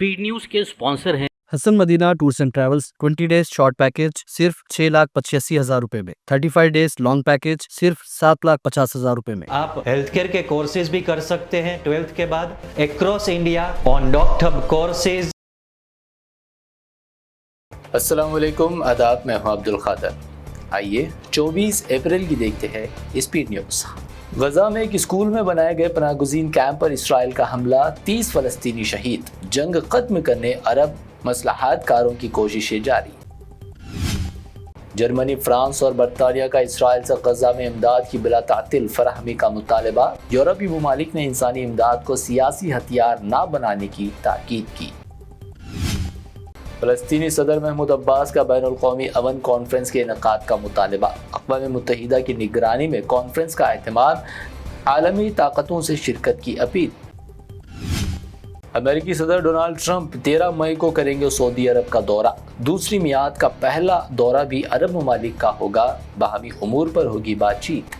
Speed news के sponsor हैं Hasan Madina tours and travels. 20 days short package सिर्फ 6,85,000 रुपए में, 35 डेज लॉन्ग पैकेज सिर्फ 7,50,000 रुपए में। आप हेल्थ केयर के कोर्सेज भी कर सकते हैं 12th के बाद across India on doctor courses. अस्सलाम वालेकुम, आदाब, मैं हूं अब्दुल खादर। आइए 24 अप्रैल की देखते हैं स्पीड न्यूज़। गजा में एक स्कूल में बनाए गए पनाहगुज़ीन कैंप पर इसराइल का हमला, 30 फ़लस्तीनी शहीद। जंग ख़त्म करने अरब मसलहात कारों की कोशिशें जारी। जर्मनी, फ्रांस और बरतानिया का इसराइल से गजा में इमदाद की बिला तातिल फराहमी का मुतालबा। यूरोपीय ममालिक ने इंसानी इमदाद को सियासी हथियार न बनाने की ताकीद की। फ़लस्तीनी सदर महमूद अब्बास का बैनुल क़ौमी अमन कॉन्फ्रेंस के इनेकाद का मुतालबा। अक़वाम मुत्तहिदा की निगरानी में कॉन्फ्रेंस का एहतमाम, आलमी ताकतों से शिरकत की अपील। अमेरिकी सदर डोनाल्ड ट्रंप 13 मई को करेंगे सऊदी अरब का दौरा। दूसरी मियाद का पहला दौरा भी अरब ममालिक का होगा। बाहमी उमूर पर होगी बातचीत।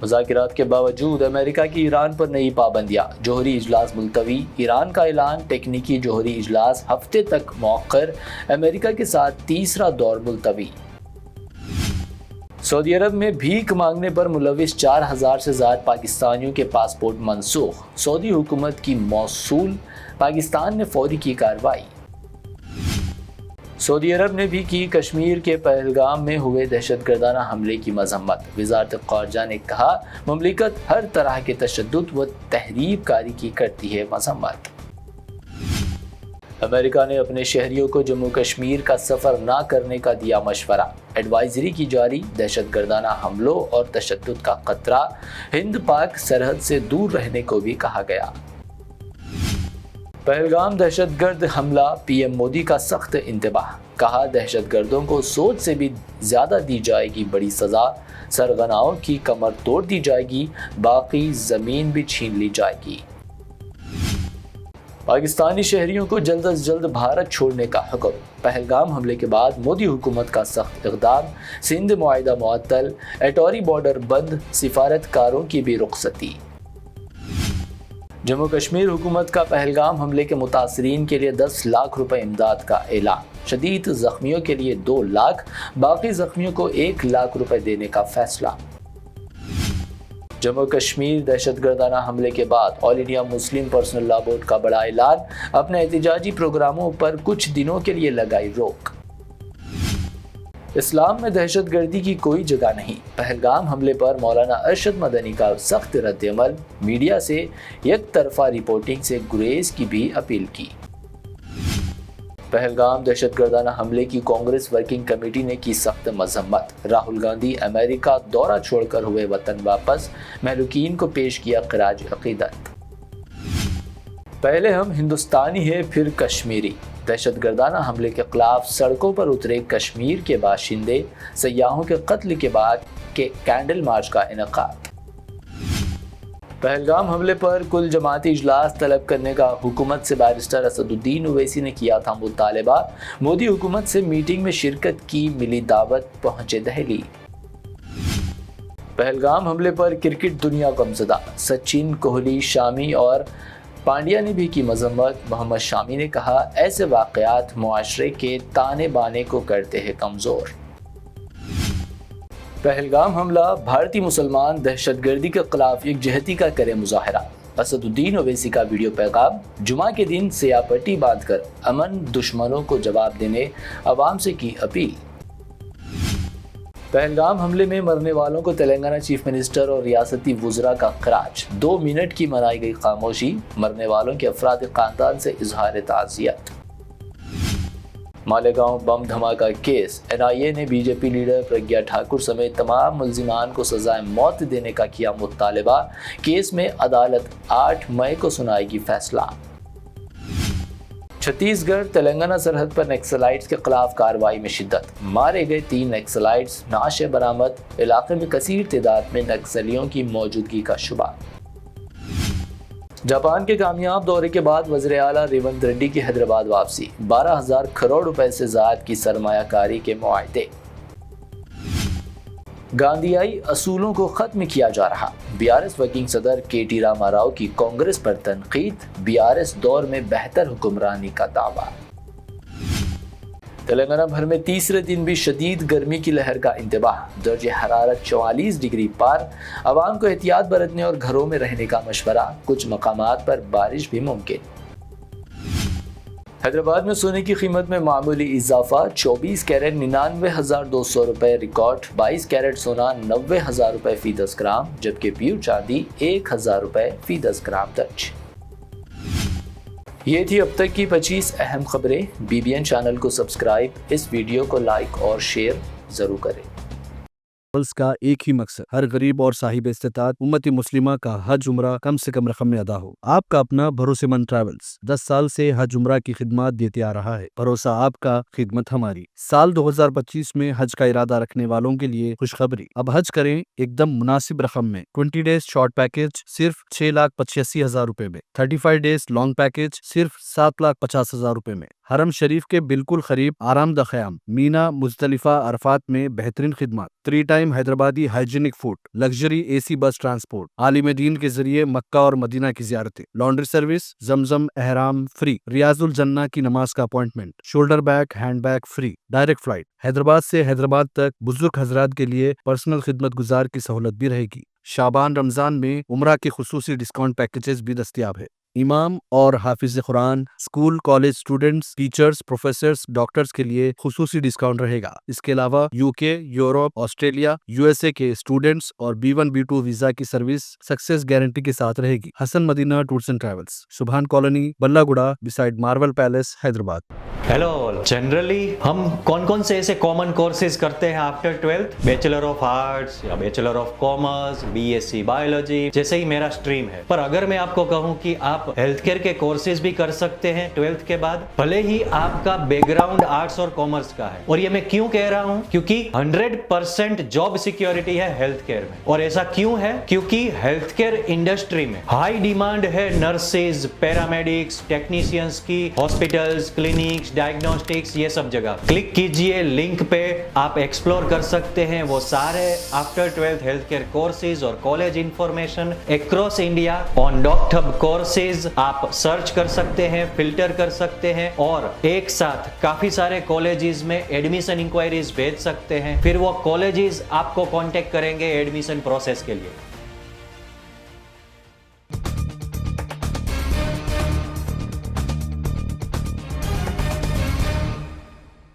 मुज़ाकिरात के बावजूद अमेरिका की ईरान पर नई पाबंदियाँ, जौहरी इजलास मुलतवी। ईरान का ऐलान, टेक्निकी जौहरी इजलास हफ्ते तक मौखर। अमेरिका के साथ तीसरा दौर मुलतवी। सऊदी अरब में भीख मांगने पर मुलविस 4,000 से ज़्यादा पाकिस्तानियों के पासपोर्ट मनसूख। सऊदी हुकूमत की मौसूल, पाकिस्तान ने फौरी की कार्रवाई। सऊदी अरब ने भी की कश्मीर के पहलगाम में हुए दहशतगर्दाना हमले की मजम्मत। वज़ारत ख़ारजा ने कहा, मुमलिकत हर तरह के तशद्दुद व तहरीब कारी की करती है मजम्मत। अमेरिका ने अपने शहरियों को जम्मू कश्मीर का सफ़र ना करने का दिया मशवरा। एडवाइजरी की जारी। दहशतगर्दाना हमलों और तशद्दुद का खतरा, हिंद पाक सरहद से दूर रहने को भी कहा गया। पहलगाम दहशतगर्द हमला, पीएम मोदी का सख्त इंतबाह। कहा, दहशतगर्दों को सोच से भी ज़्यादा दी जाएगी बड़ी सज़ा। सरगनाओं की कमर तोड़ दी जाएगी, बाकी ज़मीन भी छीन ली जाएगी। पाकिस्तानी शहरियों को जल्द अज जल्द भारत छोड़ने का हुक्म। पहलगाम हमले के बाद मोदी हुकूमत का सख्त इक़दाम। सिंध मुआहिदा मुअत्तल, एटॉरी बॉर्डर बंद, सिफारतकारों की भी रुखसती। जम्मू कश्मीर हुकूमत का पहलगाम हमले के मुतासरीन के लिए 10 लाख रुपए इमदाद का ऐलान। शदीद ज़ख्मियों के लिए 2 लाख, बाकी ज़ख्मियों को 1 लाख रुपए देने का फैसला। जम्मू कश्मीर दहशतगर्दाना हमले के बाद all India Muslim personal law board का बड़ा ऐलान। अपने एहतिजाजी प्रोग्रामों पर कुछ दिनों के लिए लगाई रोक। इस्लाम में दहशतगर्दी की कोई जगह नहीं। पहलगाम हमले पर मौलाना अरशद मदनी का सख्त रद्द-ए-अमल। मीडिया से एक तरफा रिपोर्टिंग से गुरेज की भी अपील की। पहलगाम दहशतगर्दाना हमले की कांग्रेस वर्किंग कमेटी ने की सख्त मजम्मत। राहुल गांधी अमेरिका दौरा छोड़कर हुए वतन वापस। महलूकीन को पेश किया खराज अकीदत। पहले हम हिंदुस्तानी है फिर कश्मीरी। दहशतगर्दाना हमले के खिलाफ सड़कों पर उतरे कश्मीर के बाशिंदे। सयाहों के कत्ल के बाद के कैंडल मार्च का इनेकाद। पहलगाम हमले पर कुल जमाती इजलास तलब करने का हुकूमत से बैरिस्टर असदुद्दीन ओवैसी ने किया था मुतालबा। मोदी हुकूमत से मीटिंग में शिरकत की मिली दावत, पहुंचे दिल्ली। पहलगाम हमले पर क्रिकेट दुनिया गमज़दा। सचिन, कोहली, शामी और पांड्या ने भी की मजम्मत। मोहम्मद शामी ने कहा, ऐसे वाक़यात मुआशरे के ताने बाने को करते हैं कमज़ोर। पहलगाम हमला, भारतीय मुसलमान दहशतगर्दी के खिलाफ एकजहती का करे मुजाहरा। असदुद्दीन ओवैसी का वीडियो पैगाम। जुमा के दिन सियापट्टी बांधकर अमन दुश्मनों को जवाब देने अवाम से की अपील। पहलगाम हमले में मरने वालों को तेलंगाना चीफ मिनिस्टर और रियासती वुज़रा का खराज। 2 मिनट की मनाई गई खामोशी। मरने वालों के अफराद खानदान से इजहार ताज़ियत। मालेगांव बम धमाका केस, NIA ने बीजेपी लीडर प्रज्ञा ठाकुर समेत तमाम मुल्जिमान को सजाए मौत देने का किया मुतालबा। केस में अदालत 8 मई को सुनाएगी फैसला। छत्तीसगढ़ तेलंगाना सरहद पर नक्सलाइट्स के खिलाफ कार्रवाई में शिद्दत। मारे गए 3 नक्सलाइट्स, नाशे बरामद। इलाके में कसीर तादाद में नक्सलियों की मौजूदगी का शुबा। जापान के कामयाब दौरे के बाद वज़ीर आला रेवंत रेड्डी की हैदराबाद वापसी। 12,000 करोड़ रुपए से ज़्यादा की सरमायाकारी के मुआहदे। गांधीयाई असूलों को खत्म किया जा रहा। बीआरएस वर्किंग सदर के.टी. रामा राव की कांग्रेस पर तनकीद, बीआरएस दौर में बेहतर हुक्मरानी का दावा। तेलंगाना भर में तीसरे दिन भी शदीद गर्मी की लहर का इंतबाह, दर्जे हरारत 44 डिग्री पार। अवाम को एहतियात बरतने और घरों में रहने का मशवरा, कुछ मकामात पर बारिश भी मुमकिन। हैदराबाद में सोने की कीमत में मामूली इजाफा, 24 कैरेट 99,200 रुपये रिकॉर्ड, 22 कैरेट सोना 90,000 रुपये फी 10 ग्राम, जबकि प्योर चांदी 1,000 रुपये फी 10 ग्राम दर्ज। ये थी अब तक की 25 अहम खबरें। BBN चैनल को सब्सक्राइब, इस वीडियो को लाइक और शेयर ज़रूर करें। ट्रैवल्स का एक ही मकसद, हर गरीब और साहिब इस्तेताअत उम्मती मुस्लिमा का हज उम्रा कम से कम रकम में अदा हो। आपका अपना भरोसेमंद ट्रैवल्स 10 साल से हज उम्रा की खिदमत देते आ रहा है। भरोसा आपका, खिदमत हमारी। साल 2025 में हज का इरादा रखने वालों के लिए खुशखबरी, अब हज करें एकदम मुनासिब रकम में। 20 डेज शॉर्ट पैकेज सिर्फ 6,85,000 रुपए में, 35 डेज लॉन्ग पैकेज सिर्फ 7,50,000 रुपए में। हरम शरीफ के बिल्कुल करीब आरामदा ख़याम, मीना, मुज़दलिफा, अरफात में बेहतरीन खिदमत, 3 time Hyderabadi hygienic food, luxury AC बस ट्रांसपोर्ट, आलिम दीन के जरिए मक्का और मदीना की ज़ियारतें, लॉन्ड्री सर्विस, जमजम एहराम फ्री, रियाजुल जन्ना की नमाज का appointment, shoulder bag, hand bag free, direct flight. Hyderabad से हैदराबाद तक बुजुर्ग हजरात के लिए पर्सनल खिदमत गुजार की सहूलत भी रहेगी। शाबान रमजान में उम्रा के खुसूसी डिस्काउंट पैकेजेस भी दस्तियाब है। इमाम और हाफिज कुरान, school college students, teachers, professors, doctors के लिए खुसूसी डिस्काउंट रहेगा। इसके अलावा UK, यूरोप, ऑस्ट्रेलिया, USA के स्टूडेंट्स और B1 B2 वीजा की सर्विस सक्सेस गारंटी के साथ रहेगी। Hasan Madina tours and travels, Subhan colony, Ballaguda, beside Marvel Palace, Hyderabad. Hello all, generally हम कौन कौन से ऐसे कॉमन कोर्सेज करते हैं after 12th? Bachelor of arts या bachelor of commerce, BSc biology, जैसे ही मेरा स्ट्रीम है। पर अगर मैं आपको कहूं कि आप हेल्थ केयर के कोर्सेज भी कर सकते हैं 12th के बाद, भले ही आपका बैकग्राउंड आर्ट्स और कॉमर्स का है। और ये मैं क्यों कह रहा हूं? क्योंकि 100% जॉब सिक्योरिटी है हेल्थ केयर में। और ऐसा क्यों है? क्योंकि हेल्थ केयर इंडस्ट्री में हाई डिमांड है नर्सेज, पैरामेडिक्स, टेक्नीशियंस की, हॉस्पिटल्स, क्लिनिक्स, डायग्नोस्टिक्स, ये सब जगह। क्लिक कीजिए लिंक पे, आप एक्सप्लोर कर सकते हैं वो सारे after 12th health care courses और college information across India on Docthub courses. आप सर्च कर सकते हैं, फिल्टर कर सकते हैं और एक साथ काफी सारे कॉलेजेस में एडमिशन इंक्वायरीज भेज सकते हैं। फिर वो कॉलेजेस आपको कांटेक्ट करेंगे एडमिशन प्रोसेस के लिए।